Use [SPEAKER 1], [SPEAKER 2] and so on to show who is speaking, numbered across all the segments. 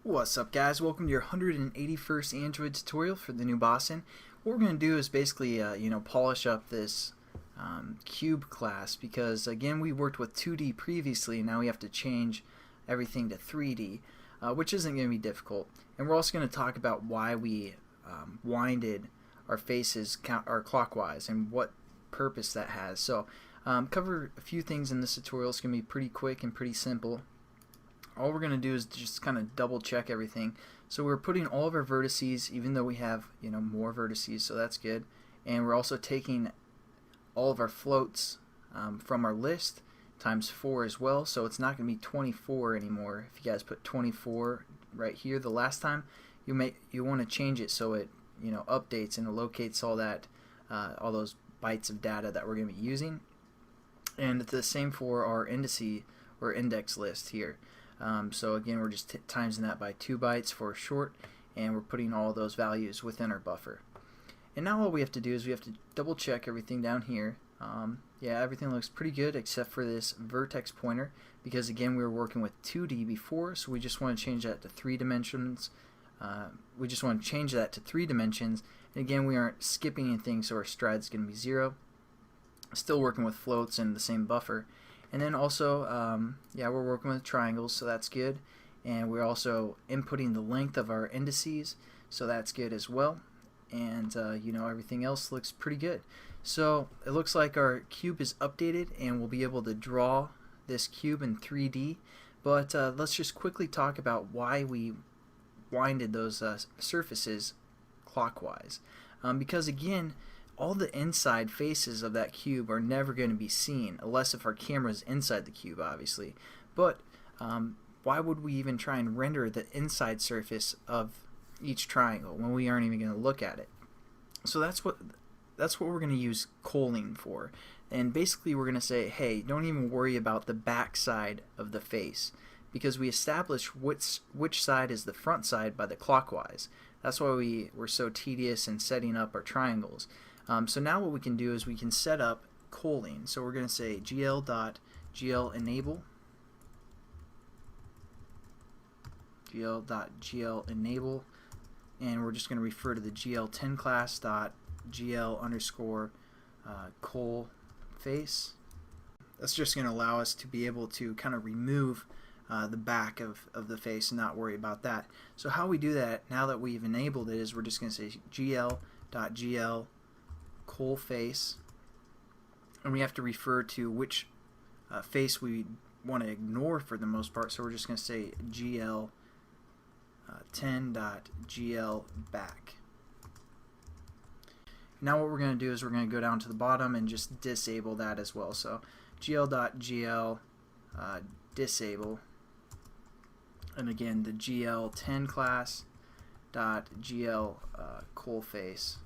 [SPEAKER 1] What's up, guys? Welcome to your 181st Android tutorial for the new Boston. What we're going to do is basically polish up this cube class, because again we worked with 2D previously and now we have to change everything to 3D, which isn't going to be difficult. And we're also going to talk about why we winded our faces clockwise and what purpose that has. So cover a few things in this tutorial. It's going to be pretty quick and pretty simple. All we're going to do is just kind of double check everything. So we're putting all of our vertices, even though we have more vertices, so that's good. And we're also taking all of our floats from our list times 4 as well, so it's not going to be 24 anymore. If you guys put 24 right here the last time, you want to change it so it updates and it locates all that all those bytes of data that we're going to be using. And it's the same for our indices or index list here. So again, we're just timesing that by 2 bytes for short, and we're putting all those values within our buffer. And now all we have to do is we have to double check everything down here. Yeah, everything looks pretty good except for this vertex pointer, because again we were working with 2D before, so we just want to change that to 3 dimensions. And again, we aren't skipping anything, so our stride's going to be 0. Still working with floats and the same buffer. And then also, yeah, we're working with triangles, so that's good. And we're also inputting the length of our indices, so that's good as well. And everything else looks pretty good. So it looks like our cube is updated, and we'll be able to draw this cube in 3D. But let's just quickly talk about why we winded those surfaces clockwise. Because again, all the inside faces of that cube are never going to be seen, unless if our camera is inside the cube, obviously. But why would we even try and render the inside surface of each triangle when we aren't even going to look at it? So that's what we're going to use Culling for. And basically we're going to say, hey, don't even worry about the back side of the face, because we established which side is the front side by the clockwise. That's why we're so tedious in setting up our triangles. So now what we can do is we can set up Culling. So we're going to say gl.gl enable, and we're just going to refer to the gl10 class .gl _col face. That's just going to allow us to be able to kind of remove the back of the face and not worry about that. So how we do that now that we've enabled it is we're just going to say gl.gl col face, and we have to refer to which face we want to ignore for the most part, so we're just going to say gl10.gl back. Now what we're going to do is we're going to go down to the bottom and just disable that as well. So gl.gl disable, and again the gl10 class .gl col face.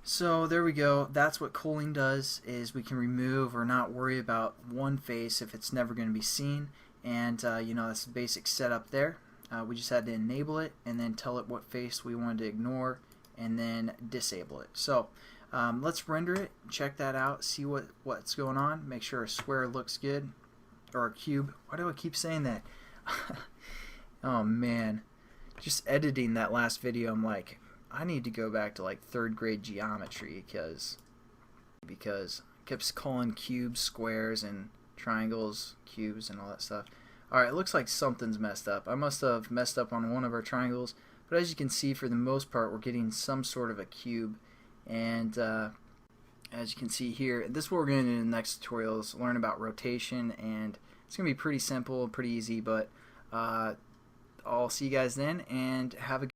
[SPEAKER 1] So there we go. That's what Culling does, is we can remove or not worry about one face if it's never going to be seen. And that's the basic setup there. We just had to enable it and then tell it what face we wanted to ignore and then disable it. So let's render it, check that out, see what's going on, make sure our square looks good, or our cube. Why do I keep saying that? Oh man, just editing that last video, I'm like, I need to go back to like 3rd grade geometry, because I kept calling cubes squares and triangles cubes and all that stuff. Alright, it looks like something's messed up. I must have messed up on one of our triangles, but as you can see, for the most part we're getting some sort of a cube. And as you can see here, this is what we're going to do in the next tutorial, is learn about rotation, and it's going to be pretty simple, pretty easy, but I'll see you guys then, and have a